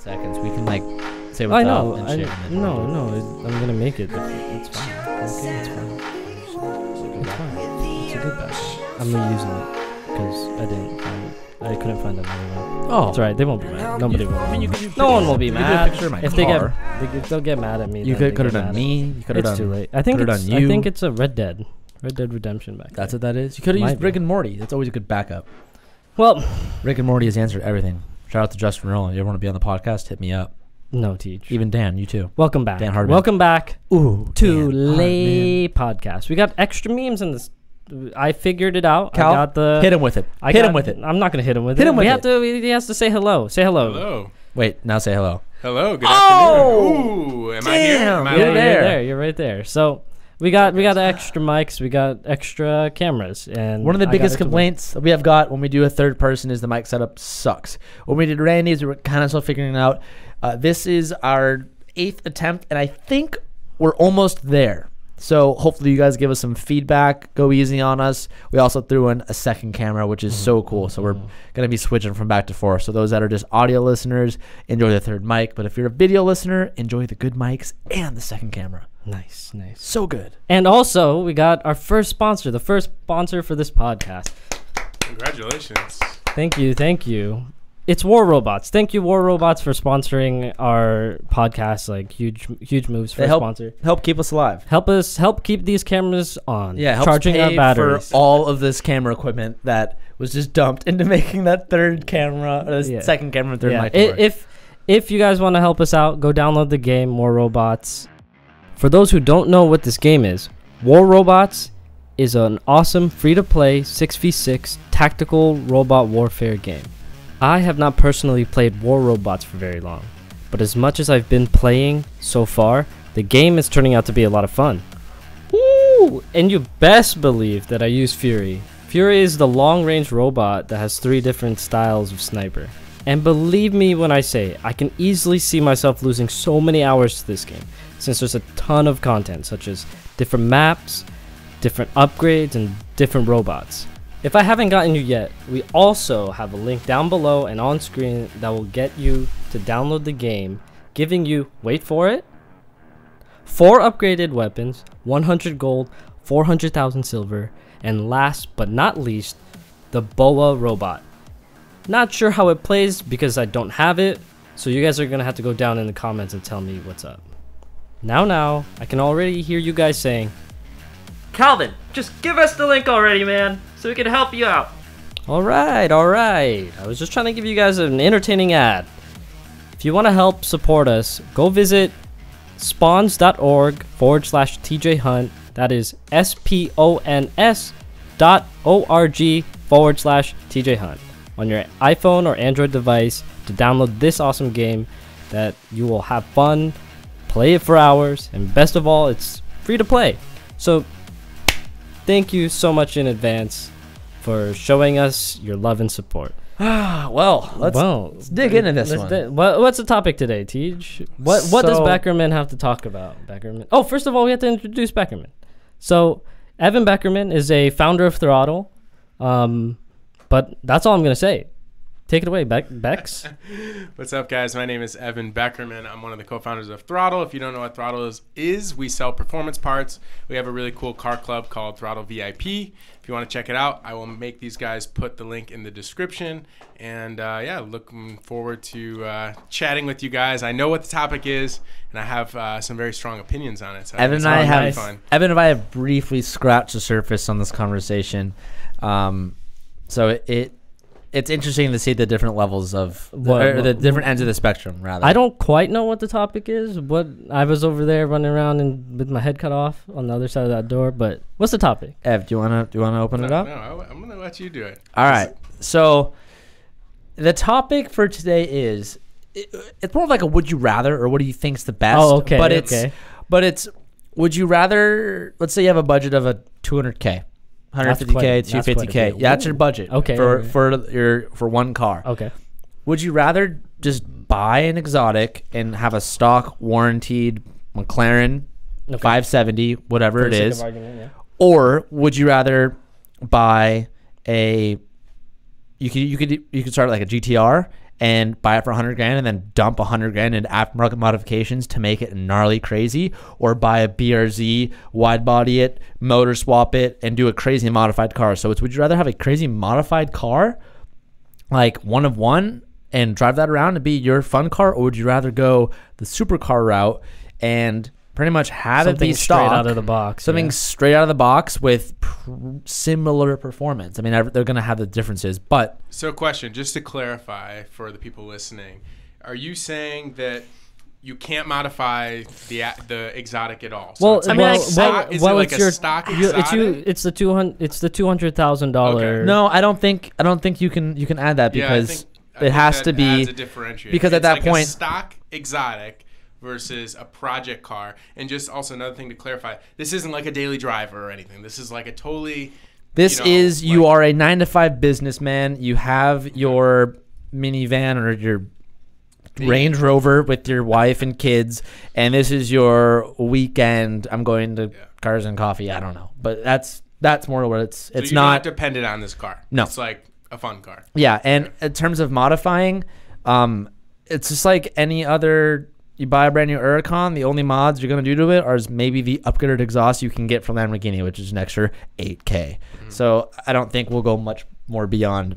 seconds. We can like say I what's know. up and shit. No, I'm gonna make it. It's fine. Okay, it's fine. It's fine. It's a good backup. I'm reusing it because I couldn't find another one. Oh, That's right. They won't be mad. Nobody will. I mean, you could. No one will be mad. Picture of my If car. they'll get mad at me. You then could they have get done mad me. You could have It's done. too late. I think could've it's. done I you. think it's a Red Dead Redemption back. That's there. what that is. You could have Might used be. Rick and Morty. That's always a good backup. Well, Rick and Morty has answered everything. Shout out to Justin Roland. You ever want to be on the podcast? Hit me up. no, Teach. Even Dan, you too. Welcome back. Dan Hardman. Welcome back Ooh, to Dan Lay Podcast. We got extra memes in this. I figured it out. Cal, I got the. hit him with it. Hit him with it. I'm not gonna hit him with Hit it. him with we it. have to. He has to say hello. Say hello. Hello. Wait, now say hello. Hello. Good Oh! afternoon. Ooh, am I here? Damn, Am I you're live? there. You're right there. So we got extra mics. We got extra cameras, and One of the I biggest got it to complaints that we have got when we do a third person is the mic setup sucks. When we did Randy's, we were kind of still figuring it out. This is our 8th attempt, and I think we're almost there. So hopefully you guys give us some feedback. Go easy on us. We also threw in a second camera, which is so cool. So we're going to be switching from back to forth. So those that are just audio listeners, enjoy the third mic. But if you're a video listener, enjoy the good mics and the second camera. Nice. So good. And also, we got our first sponsor, the first sponsor for this podcast. Congratulations. Thank you. It's War Robots. Thank you, War Robots, for sponsoring our podcast. Like huge moves for They a help sponsor. help keep us alive. Help keep these cameras on. Yeah, helps charging pay our batteries. for all of this camera equipment that was just dumped into making that third camera, or Yeah. second camera, and third Yeah, mic. to work. if you guys want to help us out, go download the game War Robots. For those who don't know what this game is, War Robots is an awesome free-to-play 6v6 tactical robot warfare game. I have not personally played War Robots for very long, but as much as I've been playing so far, the game is turning out to be a lot of fun. Woo! And you best believe that I use Fury. Fury is the long-range robot that has 3 different styles of sniper. And believe me when I say, I can easily see myself losing so many hours to this game, since there's a ton of content, such as different maps, different upgrades, and different robots. If I haven't gotten you yet, we also have a link down below and on screen that will get you to download the game, giving you, wait for it, 4 upgraded weapons, 100 gold, 400,000 silver, and last but not least, the Boa robot. Not sure how it plays because I don't have it, so you guys are gonna have to go down in the comments and tell me what's up. Now, I can already hear you guys saying, Calvin, just give us the link already, man, so we can help you out. Alright. I was just trying to give you guys an entertaining ad. If you want to help support us, go visit spawns.org/TJ Hunt. That is spons.org/TJ Hunt on your iPhone or Android device to download this awesome game that you will have fun, play it for hours, and best of all, it's free to play. So thank you so much in advance for showing us your love and support. Well, let's dig into this one. What's the topic today, Tej? What does So- Beckerman have to talk about? Beckerman. Oh, first of all, we have to introduce Beckerman. So Evan Beckerman is a founder of Throttle, but that's all I'm gonna say. Take it away, Bex. What's up, guys? My name is Evan Beckerman. I'm one of the co-founders of Throttle. If you don't know what Throttle is we sell performance parts. We have a really cool car club called Throttle VIP. If you want to check it out, I will make these guys put the link in the description. And yeah, looking forward to chatting with you guys. I know what the topic is, and I have some very strong opinions on it. So Evan it's and I gonna be have fun. Evan and I have briefly scratched the surface on this conversation. So it's interesting to see the different levels of the different ends of the spectrum. Rather, I don't quite know what the topic is. What I was over there running around and with my head cut off on the other side of that door. But what's the topic? Ev, do you wanna open it up? No, I'm gonna let you do it. All right. So the topic for today is it's more of like a would you rather or what do you think's the best? Oh, okay. But it's would you rather? Let's say you have a budget of a 200K. 150K, 250K. Yeah, that's your budget. Okay. For one car. Okay. Would you rather just buy an exotic and have a stock warranted McLaren 570, whatever it is, Argument, yeah. or would you rather buy a you could start like a GTR and buy it for 100 grand and then dump 100 grand into aftermarket modifications to make it gnarly crazy, or buy a BRZ, wide body it, motor swap it, and do a crazy modified car. So would you rather have a crazy modified car, like one of one, and drive that around to be your fun car, or would you rather go the supercar route and pretty much have it be stock, straight out of the box, something straight out of the box with similar performance? I mean, they're going to have the differences, but so question, just to clarify for the people listening, are you saying that you can't modify the exotic at all? So Well, it's like well, a stock, is it like a stock exotic? It's the $200,000. Okay. no, I don't think you can add that, because it has to be a differentiator. because at that like point a stock exotic versus a project car. And just also another thing to clarify, this isn't like a daily driver or anything. This is like a totally you are a 9-to-5 businessman. You have your minivan or your Range Rover with your wife and kids, and this is your weekend. I'm going to Cars and Coffee. I don't know, but that's more where it's so you're not dependent on this car. No, it's like a fun car. Yeah, and in terms of modifying, it's just like any other. You buy a brand new Huracan, the only mods you're going to do to it are maybe the upgraded exhaust you can get from Lamborghini, which is an extra $8K. Mm-hmm. So I don't think we'll go much more beyond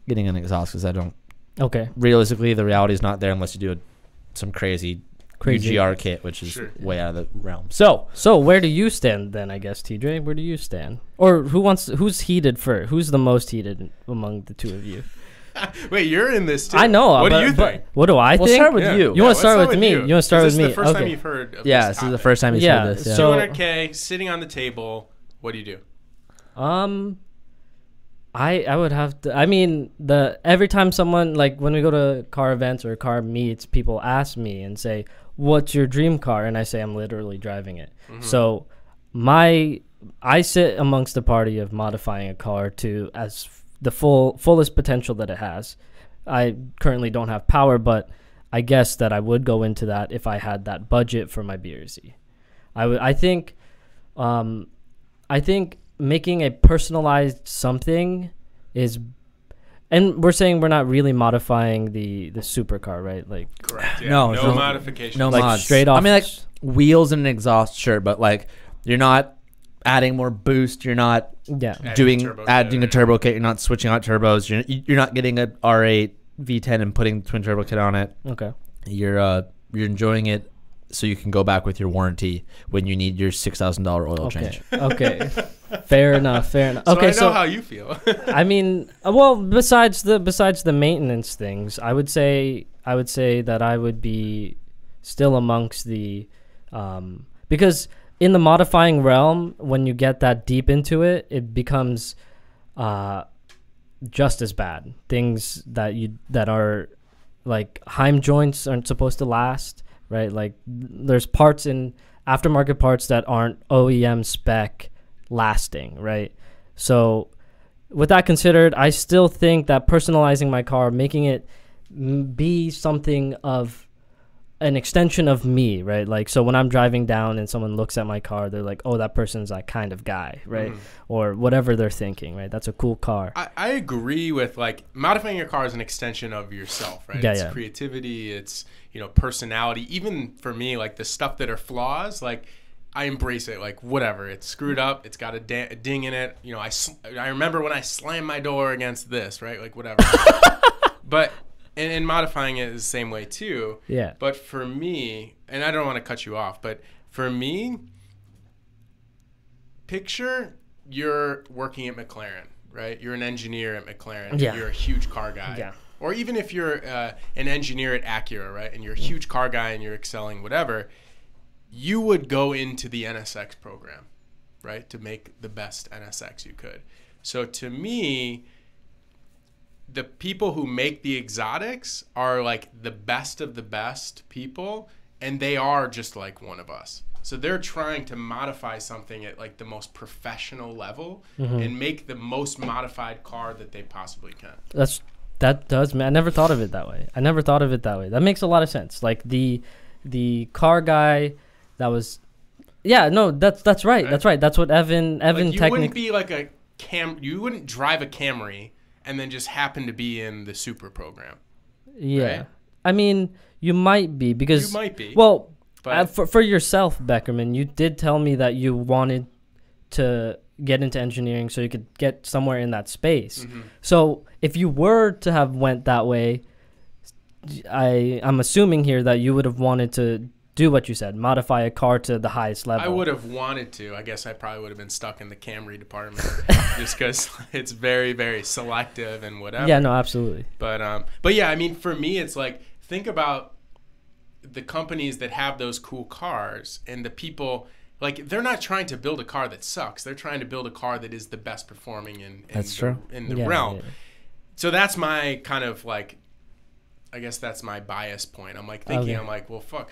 getting an exhaust, because I don't. Okay. Realistically, the reality is not there unless you do some crazy UGR kit, which is way out of the realm. So where do you stand then? I guess TJ, where do you stand? Or who's heated first? Who's the most heated among the two of you? Wait, you're in this too. I know. What do you think? What do I think? We'll start with you. You want to start with me? You want to start with me? This is the first time you've heard of this is the first time you've heard this. Yeah. So 200K sitting on the table. What do you do? I would have to. I mean, every time someone, like when we go to car events or car meets, people ask me and say, "What's your dream car?" And I say I'm literally driving it. Mm-hmm. So I sit amongst the party of modifying a car to as the fullest potential that it has. I currently don't have power, but I guess that I would go into that if I had that budget for my BRZ. I think making a personalized something is, and we're saying we're not really modifying the supercar, right? Like, correct. Yeah. No modification. No like mods. Straight off. I mean, like wheels and an exhaust, sure, but like you're not adding more boost. You're not adding a turbo kit. You're not switching out turbos. You're not getting a R8 V10 and putting the twin turbo kit on it. Okay. You're enjoying it so you can go back with your warranty when you need your $6,000 oil change. Okay. Fair enough. Okay, so I know how you feel. I mean, well, besides the maintenance things, I would say that I would be still amongst the because in the modifying realm, when you get that deep into it, it becomes just as bad. Things that are like Heim joints aren't supposed to last, right? Like there's parts in aftermarket parts that aren't OEM spec lasting, right? So with that considered, I still think that personalizing my car, making it be something of an extension of me, right? Like, so when I'm driving down and someone looks at my car, they're like, oh, that person's that kind of guy, right? Or whatever they're thinking, right? That's a cool car. I agree with, like, modifying your car is an extension of yourself, right? It's creativity, it's, personality. Even for me, like, the stuff that are flaws, like, I embrace it, like, whatever. It's screwed up. It's got a ding in it. I remember when I slammed my door against this, right? Like, whatever. But... And modifying it is the same way too. Yeah. But for me, and I don't want to cut you off, but for me, picture you're working at McLaren, right? You're an engineer at McLaren. Yeah. You're a huge car guy. Yeah. Or even if you're an engineer at Acura, right? And you're a huge car guy and you're excelling, whatever, you would go into the NSX program, right? To make the best NSX you could. So to me, the people who make the exotics are like the best of the best people, and they are just like one of us. So they're trying to modify something at like the most professional level and make the most modified car that they possibly can. That does, man. I never thought of it that way. That makes a lot of sense. Like the car guy that was, that's right. That's right. That's what Evan like you technically. wouldn't be like you wouldn't drive a Camry and then just happen to be in the super program. Yeah. Right? I mean, you might be because You might be. Well, but for yourself, Beckerman, you did tell me that you wanted to get into engineering so you could get somewhere in that space. Mhm. So if you were to have went that way, I'm assuming here that you would have wanted to do what you said, modify a car to the highest level. I would have wanted to. I guess I probably would have been stuck in the Camry department just because it's very, very selective and whatever. Yeah, no, absolutely. But yeah, I mean, for me, it's like, think about the companies that have those cool cars and the people, like, they're not trying to build a car that sucks. They're trying to build a car that is the best performing in the realm. Yeah. So that's my kind of like, I guess that's my bias point. I'm like thinking, I'm like, well, fuck.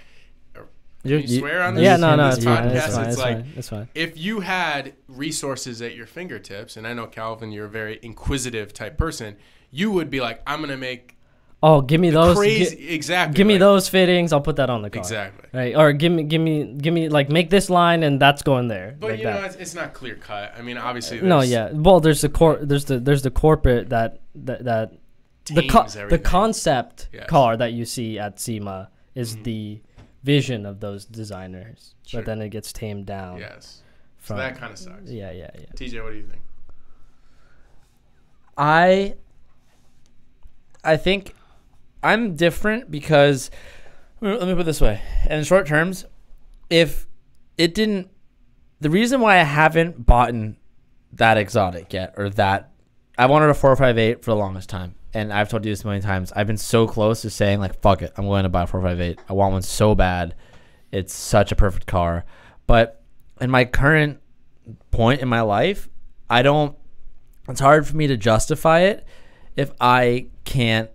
You swear on this? Yeah, no, this it's podcast? fine, It's like, it's fine. if you had resources at your fingertips, and I know, Calvin, you're a very inquisitive type person, you would be like, I'm going to make Oh, give me those. crazy, exactly. Give me like, those fittings. I'll put that on the car. Exactly. Right. Or give me like make this line and that's going there. But like you know, that. it's not clear cut. I mean, obviously, No, yeah. Well, there's the there's the corporate that the concept car that you see at SEMA is the vision of those designers, Sure. but then it gets tamed down. Yes. So that kind of sucks. Yeah. TJ, what do you think? I think I'm different because, let me put it this way. In short terms, if it didn't, the reason why I haven't bought that exotic yet, or that, I wanted a 458 for the longest time. And I've told you this a million times. I've been so close to saying, like, fuck it, I'm going to buy a 458. I want one so bad. It's such a perfect car. But in my current point in my life, it's hard for me to justify it if I can't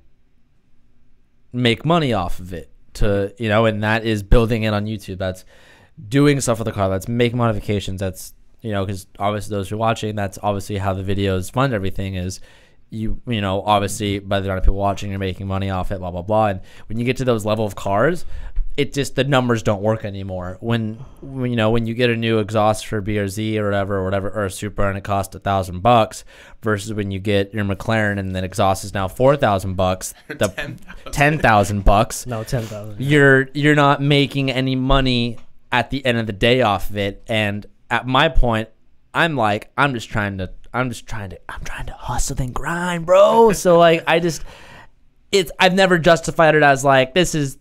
make money off of it, and that is building it on YouTube. That's doing stuff with the car. That's making modifications. That's, because obviously those who are watching, that's obviously how the videos fund everything is. Obviously by the amount of people watching, you're making money off it, blah, blah, blah. And when you get to those level of cars, it just, the numbers don't work anymore. When you get a new exhaust for BRZ or whatever, or a Supra, and it costs $1,000 versus when you get your McLaren and then exhaust is now $4,000, the $10,000. No, 10,000. You're not making any money at the end of the day off of it. And at my point, I'm trying to hustle and grind, bro. So like, I've never justified it as like, this is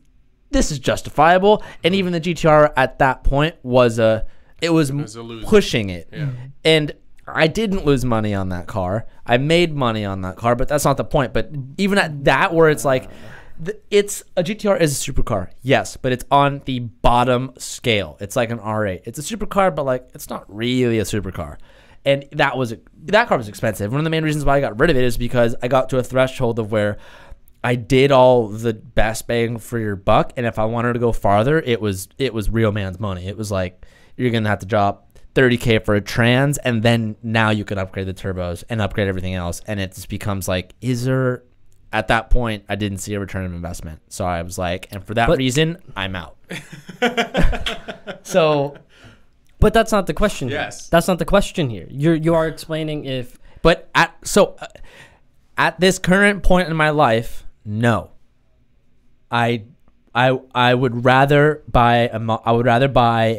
justifiable. And even the GTR at that point was pushing it. Yeah. And I didn't lose money on that car. I made money on that car, but that's not the point. But even at that, where it's like, it's a GTR is a supercar, yes, but it's on the bottom scale. It's like an R8. It's a supercar, but like, it's not really a supercar. And that car was expensive. One of the main reasons why I got rid of it is because I got to a threshold of where I did all the best bang for your buck, and if I wanted to go farther, it was real man's money. It was like, you're gonna have to drop $30K for a trans, and then now you can upgrade the turbos and upgrade everything else, and it just becomes like, at that point, I didn't see a return of investment, so I was like, and for that reason, I'm out. So, but that's not the question. Yes, that's not the question here. You are explaining if, but at this current point in my life, no. I would rather buy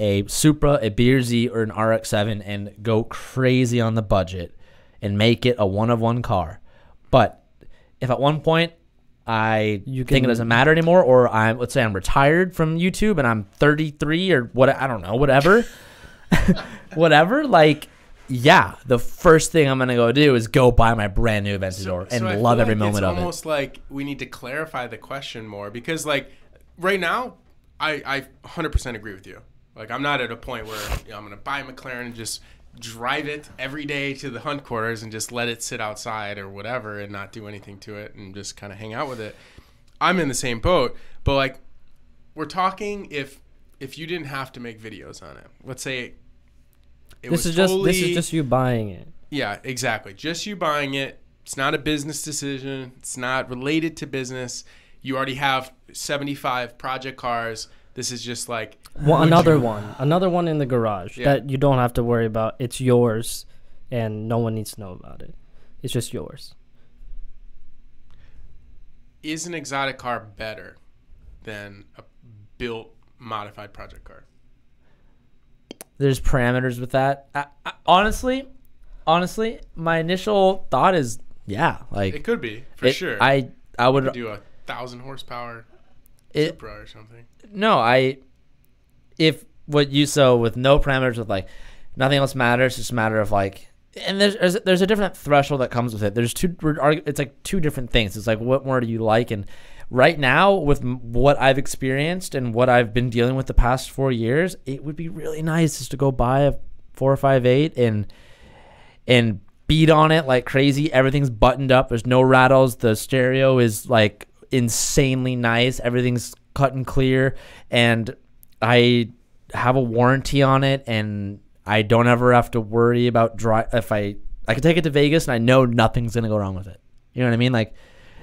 a Supra, a BRZ, or an RX-7 and go crazy on the budget and make it a one-of-one car. But if at one point think it doesn't matter anymore, or let's say I'm retired from YouTube and I'm 33 or whatever, like, yeah, the first thing I'm gonna go do is go buy my brand new Aventador and love every moment of it. It's almost like we need to clarify the question more, because like right now, I 100% agree with you. Like, I'm not at a point where I'm gonna buy a McLaren and just drive it every day to the hunt quarters and just let it sit outside or whatever and not do anything to it and just kind of hang out with it. I'm in the same boat, but like, we're talking if you didn't have to make videos on it. Let's say this is just you buying it. Yeah, exactly. Just you buying it. It's not a business decision. It's not related to business. You already have 75 project cars. This is just like another one in the garage that you don't have to worry about. It's yours, and no one needs to know about it. It's just yours. is an exotic car better than a built modified project car? There's parameters with that. Honestly, my initial thought is like It could be for sure. I would do 1,000 horsepower Supra or something. No, if what you with no parameters, with like nothing else matters, it's just a matter of like, and there's a different threshold that comes with it. It's like two different things. It's like, what more do you like? And right now, with what I've experienced and what I've been dealing with the past 4 years, it would be really nice just to go buy a 458 and beat on it like crazy. Everything's buttoned up. There's no rattles. The stereo is like insanely nice. Everything's cut and clear, and I have a warranty on it, and I don't ever have to worry about if I can take it to Vegas and I know nothing's gonna go wrong with it. You know what I mean? Like,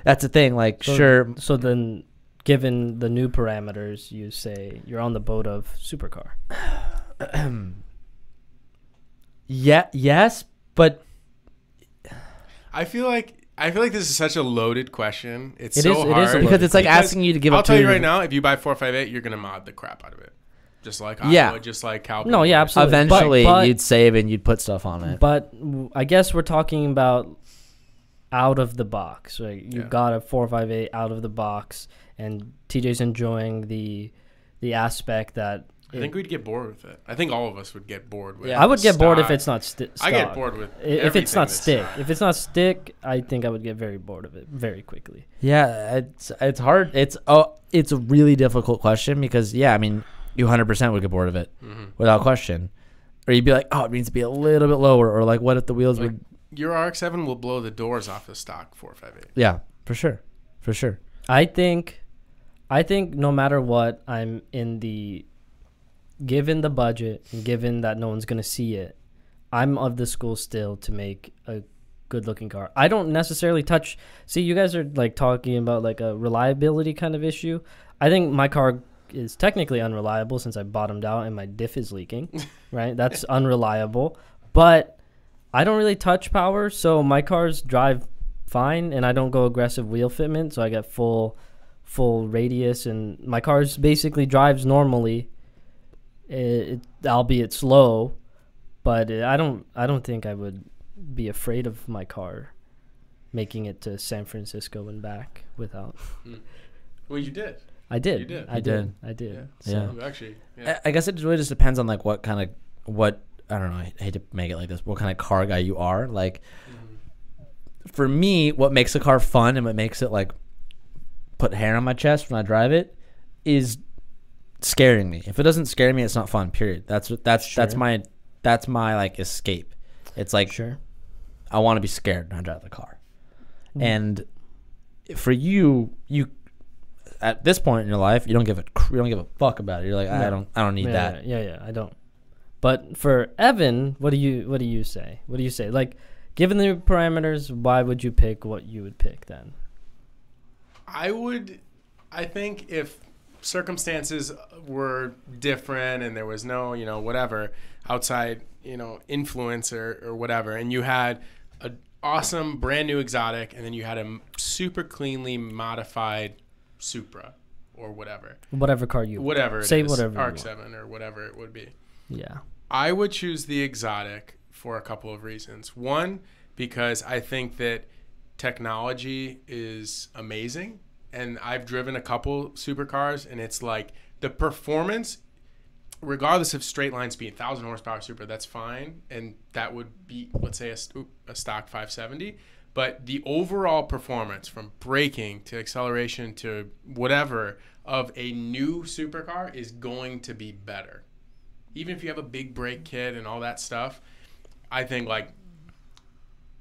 that's the thing. Like, sure. So then, given the new parameters, you say you're on the boat of supercar. Yes, but I feel like this is such a loaded question. It is hard because it's like asking you to give. I'll tell you right now, if you buy 458, you're gonna mod the crap out of it, just like I would, just like Cal. No, yeah, absolutely. Eventually, you'd save and you'd put stuff on it. But I guess we're talking about out of the box, right? You got a 458 out of the box, and TJ's enjoying the aspect that. I think we'd get bored with it. I think all of us would get bored with it. I would get bored if it's not stock. I get bored with if it's not stick. If it's not stick, I think I would get very bored of it very quickly. Yeah, it's hard. It's a really difficult question because I mean, you 100% would get bored of it without question, or you'd be like, oh, it needs to be a little bit lower, or like, what if the wheels would? Your RX-7 will blow the doors off the stock 458. Yeah, for sure. I think no matter what, I'm in the. Given the budget and given that no one's going to see it, I'm of the school still to make a good looking car. I don't necessarily see, you guys are like talking about like a reliability kind of issue. I think my car is technically unreliable since I bottomed out and my diff is leaking, right? That's unreliable, but I don't really touch power. So my cars drive fine and I don't go aggressive wheel fitment. So I get full radius and my car basically drives normally. Albeit slow, but I don't think I would be afraid of my car making it to San Francisco and back without. Well, you did. I did. You did. I did. Yeah. So you actually. I guess it really just depends on like what I don't know. I hate to make it like this. What kind of car guy you are? Like, for me, what makes a car fun and what makes it like put hair on my chest when I drive it is scaring me. If it doesn't scare me, it's not fun. Period. That's my like escape. It's like, I want to be scared when I drive the car. And for you at this point in your life, you don't give a fuck about it. You're like, I don't need that. Yeah, I don't. But for Evan, what do you say? What do you say? Like, given the parameters, why would you pick what you would pick then? I think if circumstances were different and there was no, whatever outside, influence or whatever, and you had an awesome brand new exotic and then you had a super cleanly modified Supra or whatever car you whatever say, it is, whatever RX-7 or whatever it would be. Yeah, I would choose the exotic for a couple of reasons. One, because I think that technology is amazing. And I've driven a couple supercars, and it's like the performance, regardless of straight line speed, 1,000 horsepower Supra, that's fine. And that would be, let's say, a stock 570. But the overall performance from braking to acceleration to whatever of a new supercar is going to be better. Even if you have a big brake kit and all that stuff, I think like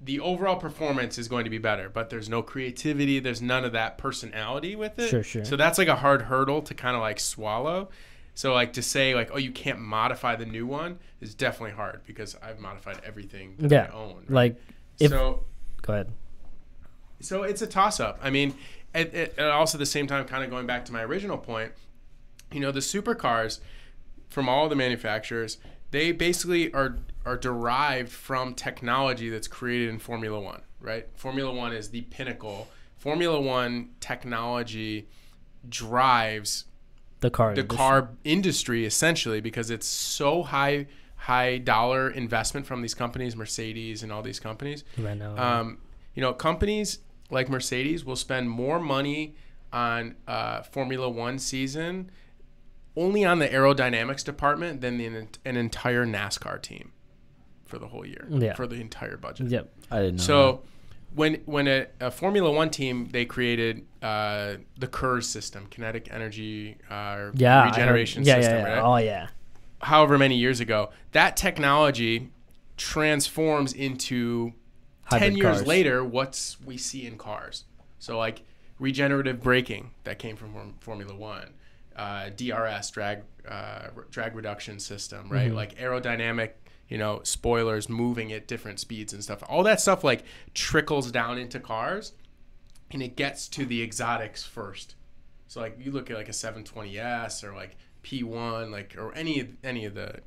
the overall performance is going to be better, but there's no creativity. There's none of that personality with it. Sure. So that's like a hard hurdle to kind of like swallow. So like to say like, oh, you can't modify the new one is definitely hard because I've modified everything that I own. Right? Go ahead. So it's a toss up. I mean, at also at the same time, kind of going back to my original point, the supercars from all the manufacturers, they basically are derived from technology that's created in Formula One, right? Formula One is the pinnacle Formula One technology drives the car the industry. car industry essentially, because it's so high dollar investment from these companies, Mercedes and all these companies. Right now. Companies like Mercedes will spend more money on Formula One season only on the aerodynamics department than an entire NASCAR team for the whole year, for the entire budget. Yep. I didn't know. So when a Formula One team, they created the KERS system, kinetic energy regeneration system, right? Oh, yeah. However many years ago, that technology transforms into Hybrid 10 years cars. later what we see in cars. So like regenerative braking that came from Formula One, DRS, drag reduction system, right? Mm-hmm. Like aerodynamic, spoilers moving at different speeds and stuff. All that stuff like trickles down into cars, and it gets to the exotics first. So like you look at like a 720S or like P1, like, or any of the,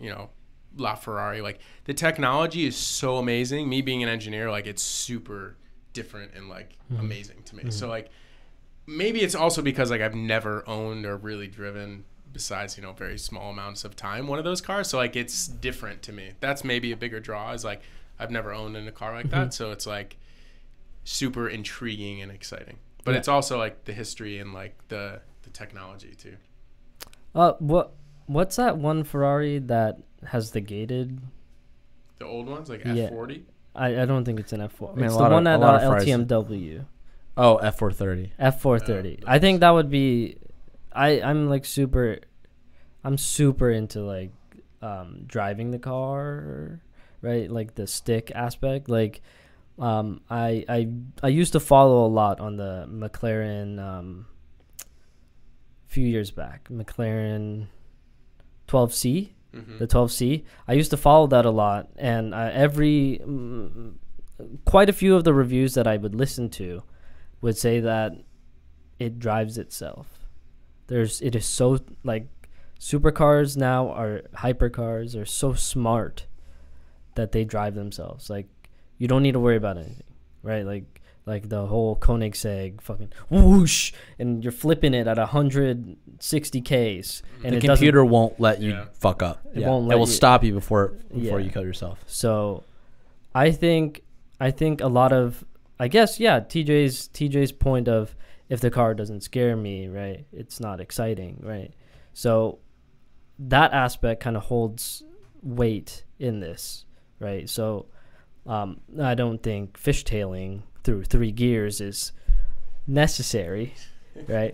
LaFerrari, like the technology is so amazing. Me being an engineer, like it's super different and like amazing to me. So like maybe it's also because like I've never owned or really driven, besides very small amounts of time, one of those cars. So like it's different to me. That's maybe a bigger draw, is like I've never owned in a car like that. So it's like super intriguing and exciting. But it's also like the history and like the technology too. What's that one Ferrari that has the gated? The old ones, like Yeah. F40. I don't think it's an F4. mean, It's a the lot one of- at a lot of Ferraris. LTMW. Oh, F430. F430. I think that would be. I'm super into like driving the car, right? Like the stick aspect. Like I used to follow a lot on the McLaren few years back. McLaren 12C. The 12C. I used to follow that a lot, and quite a few of the reviews that I would listen to would say that it drives itself. It is so like supercars now are hypercars are so smart that they drive themselves. Like you don't need to worry about anything, right? Like the whole Koenigsegg fucking whoosh, and you're flipping it at 160 Ks, and The it computer won't let you Yeah. fuck up. It won't let it will you- stop you before Yeah. you kill yourself. So I think a lot of, I guess, TJ's point of, if the car doesn't scare me, right, it's not exciting, right? So that aspect kind of holds weight in this, right? So I don't think fishtailing through 3 gears is necessary, right?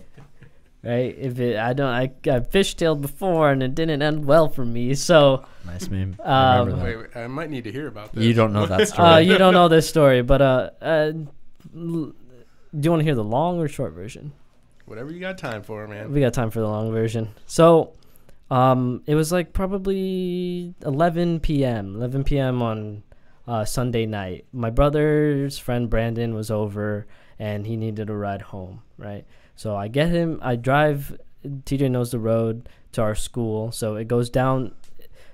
Right? I fishtailed before and it didn't end well for me, so Nice meme. I remember that. Wait, I might need to hear about this. You don't know that story. you don't know this story, but do you want to hear the long or short version? Whatever you got time for, man. We got time for the long version. So it was like probably 11 p.m. on Sunday night. My brother's friend Brandon was over and he needed a ride home, right? So I drive, TJ knows the road to our school. So it goes down.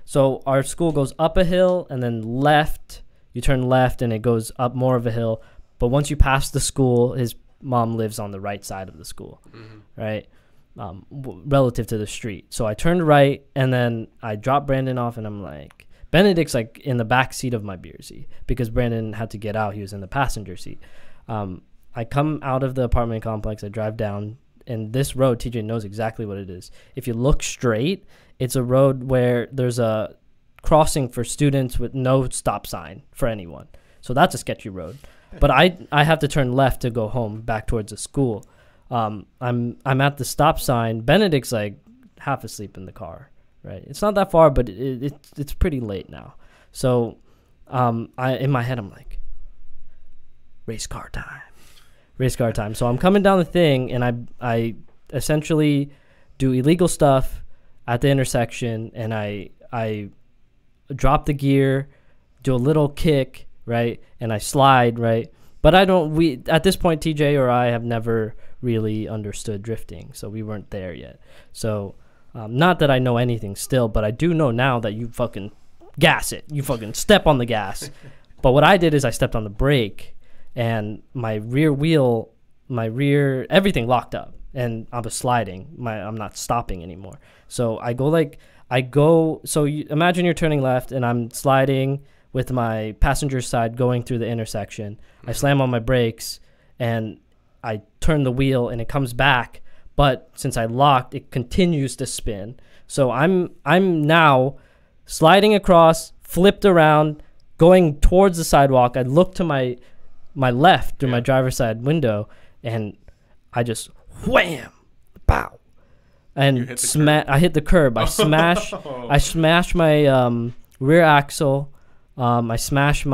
So our school goes up a hill and then left. You turn left and it goes up more of a hill. But once you pass the school, his mom lives on the right side of the school, right? Relative to the street. So I turned right and then I dropped Brandon off and I'm like, Benedict's like in the back seat of my Beersy because Brandon had to get out. He was in the passenger seat. I come out of the apartment complex. I drive down, and this road, TJ knows exactly what it is. If you look straight, it's a road where there's a crossing for students with no stop sign for anyone. So that's a sketchy road. But I have to turn left to go home back towards the school. I'm at the stop sign. Benedict's like half asleep in the car. Right, it's not that far, but it's pretty late now. So, in my head I'm like, race car time. So I'm coming down the thing, and I essentially do illegal stuff at the intersection, and I drop the gear, do a little kick, right, and I slide, right. But at this point, TJ or I have never really understood drifting, so we weren't there yet. So. Not that I know anything still, but I do know now that you fucking gas it. You fucking step on the gas. But what I did is I stepped on the brake, and my rear wheel my rear, everything locked up, and I was sliding. I'm not stopping anymore. So so you imagine you're turning left, and I'm sliding with my passenger side going through the intersection. I slam on my brakes, and I turn the wheel, and it comes back. But since I locked, it continues to spin. So I'm now sliding across, flipped around, going towards the sidewalk. I look to my left through my driver's side window, and I just wham, pow, and I hit the curb. I smash my rear axle. I smash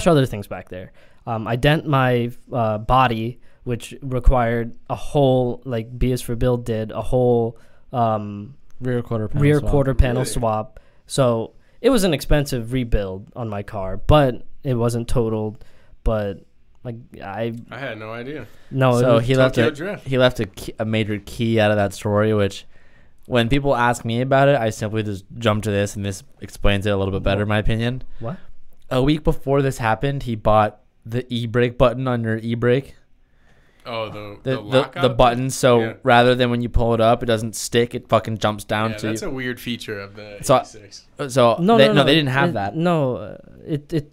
other things back there. I dent my body, which required a whole, like B is for Bill did, a whole rear quarter panel swap. So it was an expensive rebuild on my car, but it wasn't totaled. But like I had no idea. No, so he left a major key out of that story, which when people ask me about it, I simply just jump to this, and this explains it a little bit better, in my opinion. What? A week before this happened, he bought the e-brake button on your e-brake. Oh, the button. So rather than when you pull it up, it doesn't stick. It fucking jumps down to you. That's a weird feature of the 86. So no, they didn't have that. No,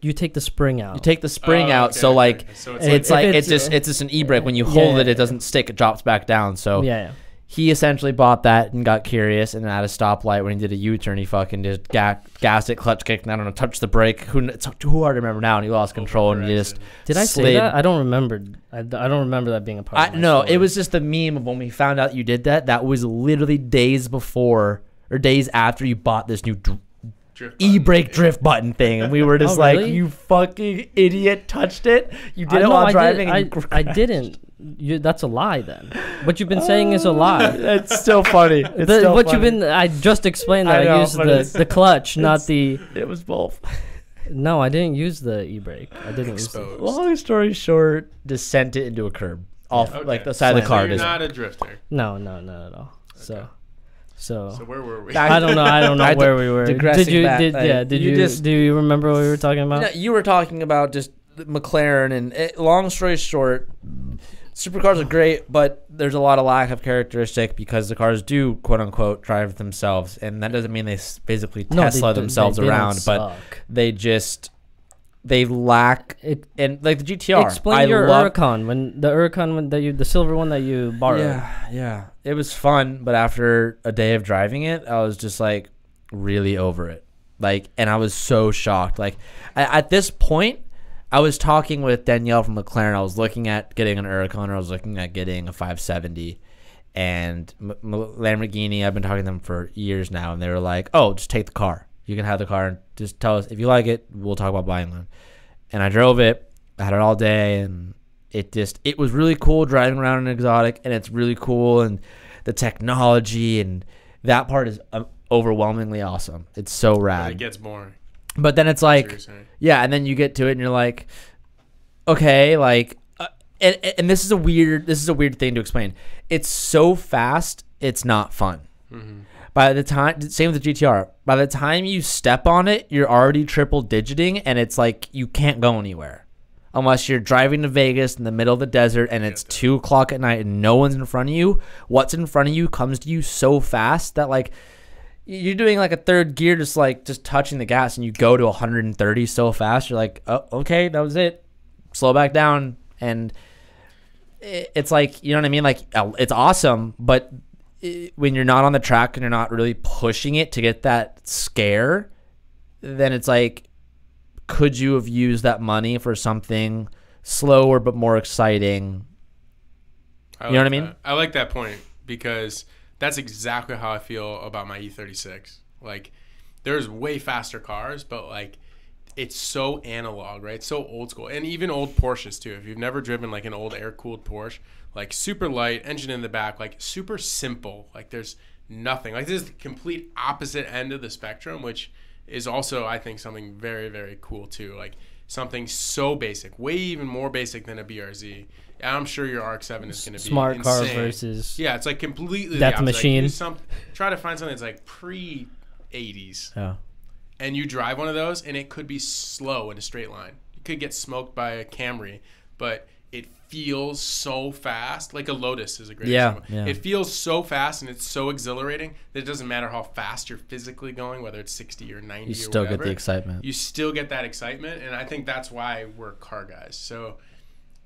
you take the spring out. You take the spring out. Okay, so like So it's just an e-brake. When you hold it, it doesn't stick. It drops back down. So he essentially bought that and got curious, and at a stoplight when he did a U-turn, he fucking just gassed it, clutch kicked, and I don't know, touched the brake. It's too hard to remember now, and he lost control, and he just Did I say that? I don't remember. I don't remember that being a part of my No, story. it was just the meme of when we found out you did that. That was literally days before or days after you bought this new e-brake drift button thing, and we were just really? You fucking idiot, touched it. You did it while driving. I didn't. That's a lie then. What you've been saying is a lie. It's still funny. I just explained that I used the clutch, not the. It was both. No, I didn't use the e-brake. I didn't use it. Long story short, just sent it into a curb off like the side of the car. You're not a drifter. No, not at all. Okay. So where were we? I don't know where we were. Do you remember what we were talking about? No, you were talking about just McLaren, and long story short, supercars are great, but there's a lot of lack of characteristic because the cars do quote unquote drive themselves, and that doesn't mean they basically Tesla themselves around, but they lack it. And like the GTR, explain your Huracan the silver one that you borrowed. Yeah, it was fun, but after a day of driving it, I was just like really over it. Like, and I was so shocked. Like at this point, I was talking with Danielle from McLaren. I was looking at getting an Huracan, or I was looking at getting a 570. And Lamborghini, I've been talking to them for years now, and they were like, "Oh, just take the car. You can have the car, and just tell us if you like it. We'll talk about buying one." And I drove it. I had it all day, and it was really cool driving around an exotic, and it's really cool, and the technology and that part is overwhelmingly awesome. It's so rad. But it gets boring. But then it's like, and then you get to it and you're like, okay, like, and this is a weird thing to explain. It's so fast, it's not fun. Mm-hmm. By the time, same with the GTR. By the time you step on it, you're already triple digiting, and it's like you can't go anywhere unless you're driving to Vegas in the middle of the desert and it's 2 o'clock at night and no one's in front of you. What's in front of you comes to you so fast that like. You're doing like a third gear, just touching the gas, and you go to 130 so fast. You're like, oh, okay, that was it. Slow back down, and it's like, you know what I mean? Like, it's awesome, but when you're not on the track and you're not really pushing it to get that scare, then it's like, could you have used that money for something slower but more exciting? You know what I mean? I like that point because that's exactly how I feel about my E36. Like, there's way faster cars, but like, it's so analog, right? So old school, and even old Porsches too. If you've never driven like an old air-cooled Porsche, like super light, engine in the back, like super simple. Like there's nothing. Like this is the complete opposite end of the spectrum, which is also, I think, something very, very cool too. Like something so basic, way even more basic than a BRZ. I'm sure your RX-7 is going to be smart insane. car versus it's like completely Death Machine. Like try to find something that's like pre-80s. Yeah. And you drive one of those, and it could be slow in a straight line. You could get smoked by a Camry, but it feels so fast. Like a Lotus is a great Yeah, example. yeah. It feels so fast and it's so exhilarating that it doesn't matter how fast you're physically going, whether it's 60 or 90 You or still whatever. get the excitement. You still get that excitement, and I think that's why we're car guys. So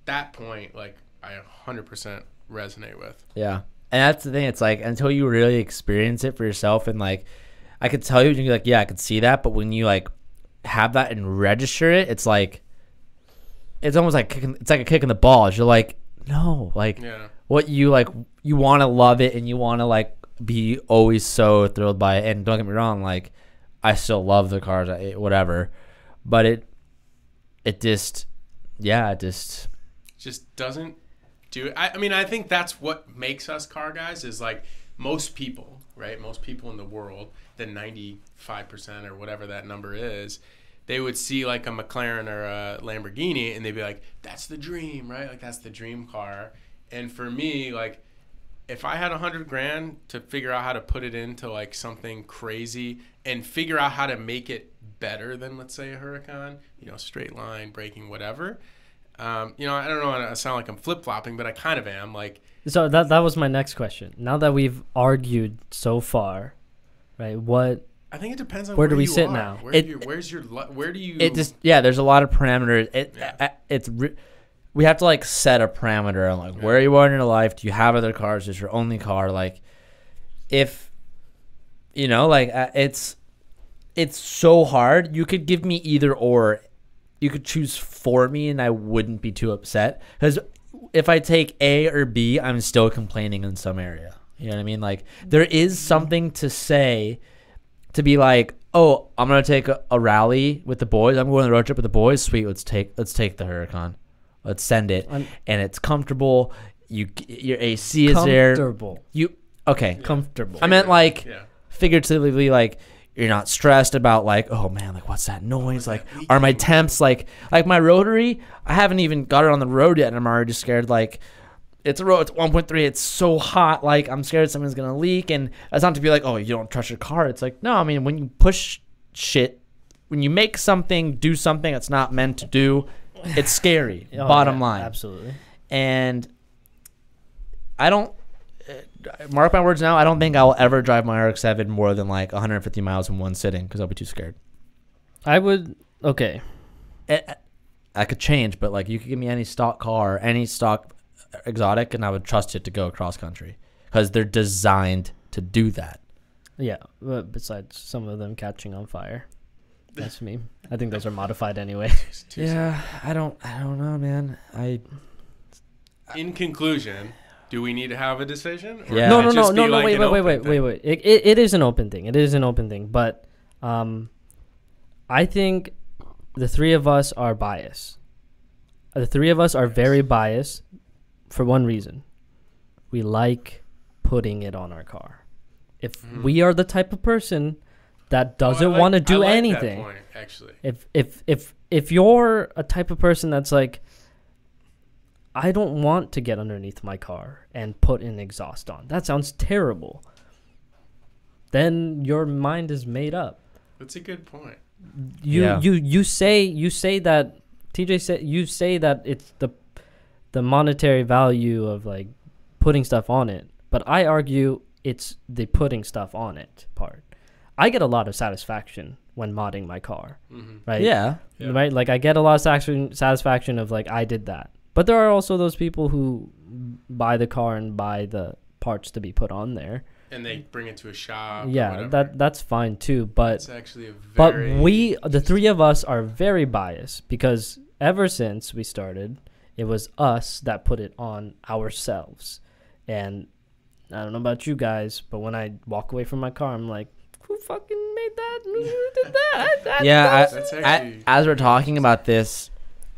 that point, like, I 100% resonate with. Yeah. And that's the thing. It's like until you really experience it for yourself, and like I could tell you, and you're like, yeah, I could see that. But when you like have that and register it, it's like it's almost like it's like a kick in the balls. You're like, no, like what you like, you want to love it and you want to like be always so thrilled by it. And don't get me wrong, like I still love the cars, whatever, but it just doesn't do it. I mean, I think that's what makes us car guys is like most people, right? Most people in the world, the 95% or whatever that number is, they would see like a McLaren or a Lamborghini and they'd be like, that's the dream, right? Like that's the dream car. And for me, like if I had $100,000 to figure out how to put it into like something crazy and figure out how to make it better than, let's say, a Huracan, straight line, braking, whatever. I don't know, I sound like I'm flip-flopping, but I kind of am. Like, so that was my next question. Now that we've argued so far, right? I think it depends on where do we sit are. now? Where do you? It just there's a lot of parameters. We have to like set a parameter on like where you are in your life. Do you have other cars? Is your only car? Like, if it's so hard. You could give me either or. You could choose for me, and I wouldn't be too upset because if I take A or B, I'm still complaining in some area. You know what I mean? Like there is something to say. To be like, oh, I'm gonna take a rally with the boys. I'm going on the road trip with the boys. Sweet, let's take the Huracan. Let's send it, and it's comfortable. Your AC is there. Comfortable. Comfortable. I meant like figuratively, like you're not stressed about like, oh man, like what's that noise? Like, are my temps like my rotary? I haven't even got it on the road yet, and I'm already scared. Like, it's a road. It's 1.3. It's so hot. Like I'm scared something's gonna leak. And it's not to be like, oh, you don't trust your car. It's like, no. I mean, when you push shit, when you make something do something it's not meant to do, it's scary. Bottom line, absolutely. And I don't mark my words now. I don't think I will ever drive my RX-7 more than like 150 miles in one sitting because I'll be too scared. I would. Okay. I could change, but like you could give me any stock car, any stock exotic, and I would trust it to go across country because they're designed to do that. Yeah, but besides some of them catching on fire, that's me. I think those are modified anyway. Yeah, I don't know, man. In conclusion, do we need to have a decision? Or Yeah. No. can it just be like Wait. an open thing? It is an open thing. It is an open thing, but I think the three of us are biased. The three of us are very biased for one reason. We like putting it on our car. If we are the type of person that doesn't want to do anything, that point, actually. If you're a type of person that's like, I don't want to get underneath my car and put an exhaust on. That sounds terrible. Then your mind is made up. That's a good point. You say that TJ said you say that it's the monetary value of like putting stuff on it, but I argue it's the putting stuff on it part. I get a lot of satisfaction when modding my car, right? Yeah. Right. Like I get a lot of satisfaction of like I did that. But there are also those people who buy the car and buy the parts to be put on there, and they bring it to a shop. Yeah, that's fine too. But it's actually the three of us are very biased because ever since we started, it was us that put it on ourselves. And I don't know about you guys, but when I walk away from my car, I'm like, who fucking made that? Who did that? Yeah, as we're talking about this,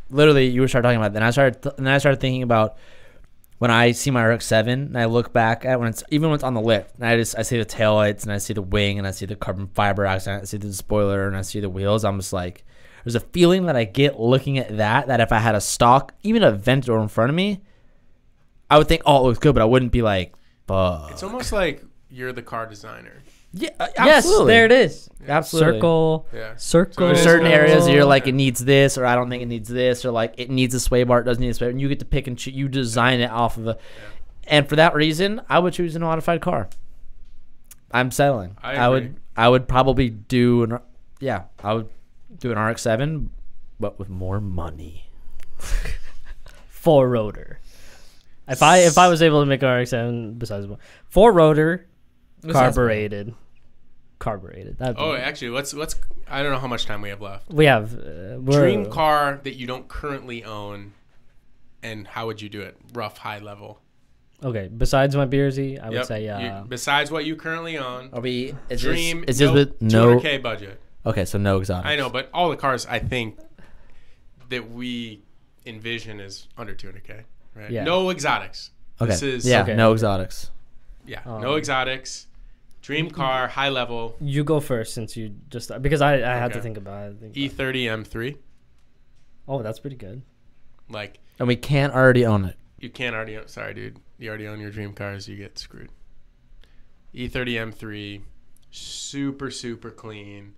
literally you started talking about that, and I started thinking about when I see my RX-7 and I look back at when it's on the lift, and I see the taillights and I see the wing and I see the carbon fiber accent, I see the spoiler and I see the wheels. I'm just like, there's a feeling that I get looking at that if I had a stock, even a vent door in front of me, I would think, oh, it looks good, but I wouldn't be like, fuck. It's almost like you're the car designer. Yeah, Yes, absolutely. there it is. Absolutely. Circle. Yeah. Circle. So it There's is certain nice. areas that you're like, Yeah. it needs this, or I don't think it needs this, or like it needs a sway bar, it doesn't need a sway bar. And you get to pick and choose. You design it off of a. And for that reason, I would choose a modified car. I'm settling. I I would probably do an. Yeah, I would do an RX-7, but with more money. 4-rotor. If I was able to make an RX-7 besides 4-rotor, carbureted. That'd be Actually, let's. I don't know how much time we have left. we have Dream car that you don't currently own, and how would you do it? Rough, high level. Okay, besides my Beersy, I would say besides what you currently own. Are we? Is Dream. this with no? 200K budget. Okay, so no exotics. I know, but all the cars I think that we envision is under 200K. Right? Yeah. No exotics. Okay. This is yeah, okay. no exotics. Yeah. No exotics. Dream car, high level. You go first since you just because I had to Okay. think about it. E30 M3. Oh, that's pretty good. Like And we can't already own it. you can't already. Sorry, dude. You already own your dream cars. You get screwed. E30 M3, super clean.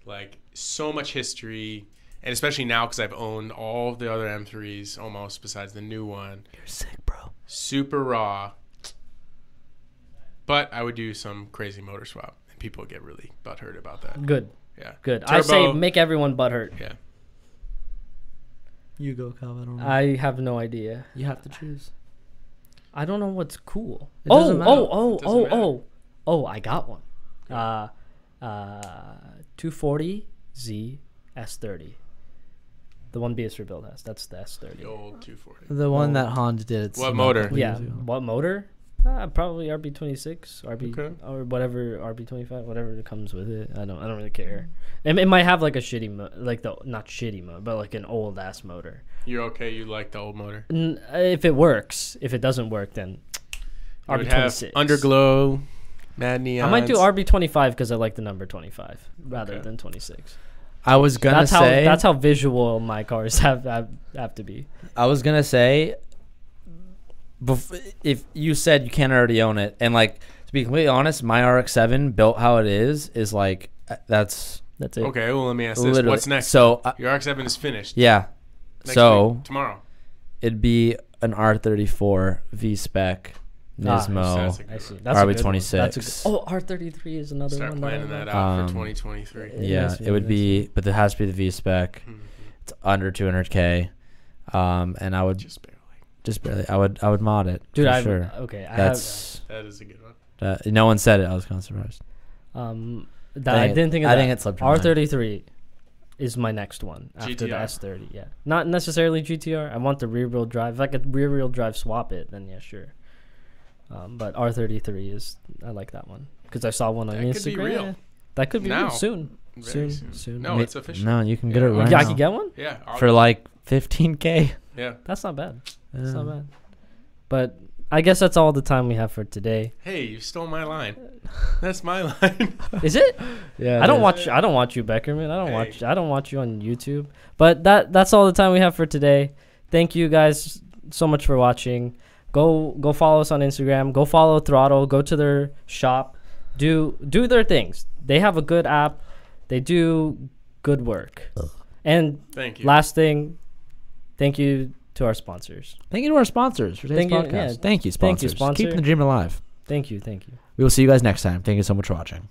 Like so much history, and especially now because I've owned all of the other M3s almost besides the new one. You're sick, bro. Super raw. But I would do some crazy motor swap, and people get really butthurt about that. Good. Yeah. Good. I say make everyone butthurt. Yeah. You go, Cal. I don't know. I have no idea. You have to choose. I don't know what's cool. It doesn't matter. It doesn't matter. Oh, I got one. 240Z S30. The one BS Rebuild has. That's the S30. The old 240. The one that Honda did. It's What a motor? couple Yeah. years ago. What motor? Probably RB26, Okay. or whatever RB25, whatever comes with it. I don't really care. It might have like a shitty not shitty motor, but like an old ass motor. You're okay. You like the old motor. If it works, if it doesn't work, then You would have RB26. underglow, mad neons. I might do RB25 because I like the number 25 rather Okay. than 26. I was gonna say. That's how visual my cars have to be. I was gonna say. If you said you can't already own it, and like to be completely honest, my RX-7 built how it is like that's That's it. Okay, well, let me ask this. literally. What's next? So Your RX-7 is finished. yeah, Next so week, tomorrow. it'd be an R34 V-Spec Nismo That's a good I see. one. That's a good one. RB26. That's a good, oh, R33 is another Start one. planning that that out Um, for 2023. Yeah, Nice it would one, be, but it has to be the V-Spec. Mhm. It's under 200K, and I would Just barely. just barely. I would mod it. dude. for I sure. okay. That's That is a good one. no one said it. I was kind of surprised. I didn't think of I that. think it slipped your mind. R33 is my next one after the GTR. S30. Yeah, not necessarily GTR. I want the rear wheel drive. If I could rear wheel drive swap it, then yeah, sure. But R33 is I like that one because I saw one on That Instagram. could be real. That could be Now. real soon. Very Soon. No, it's official. No, you can get Yeah. it right Yeah, I now could get one. Yeah. for like 15K. Yeah. That's not bad. That's Yeah. not bad. But I guess that's all the time we have for today. Hey, you stole my line. That's my line. Is it? Yeah, I don't it is. watch you, Beckerman. Hey. I don't watch you on YouTube. But that's all the time we have for today. Thank you guys so much for watching. Go follow us on Instagram. Go follow Throttle. Go to their shop. Do their things. They have a good app. They do good work. And Thank you. last thing, thank you to our sponsors. Thank you to our sponsors for today's Thank you, podcast. yeah. Thank you, Thank you, sponsors. sponsor. Keeping the dream alive. Thank you. We will see you guys next time. Thank you so much for watching.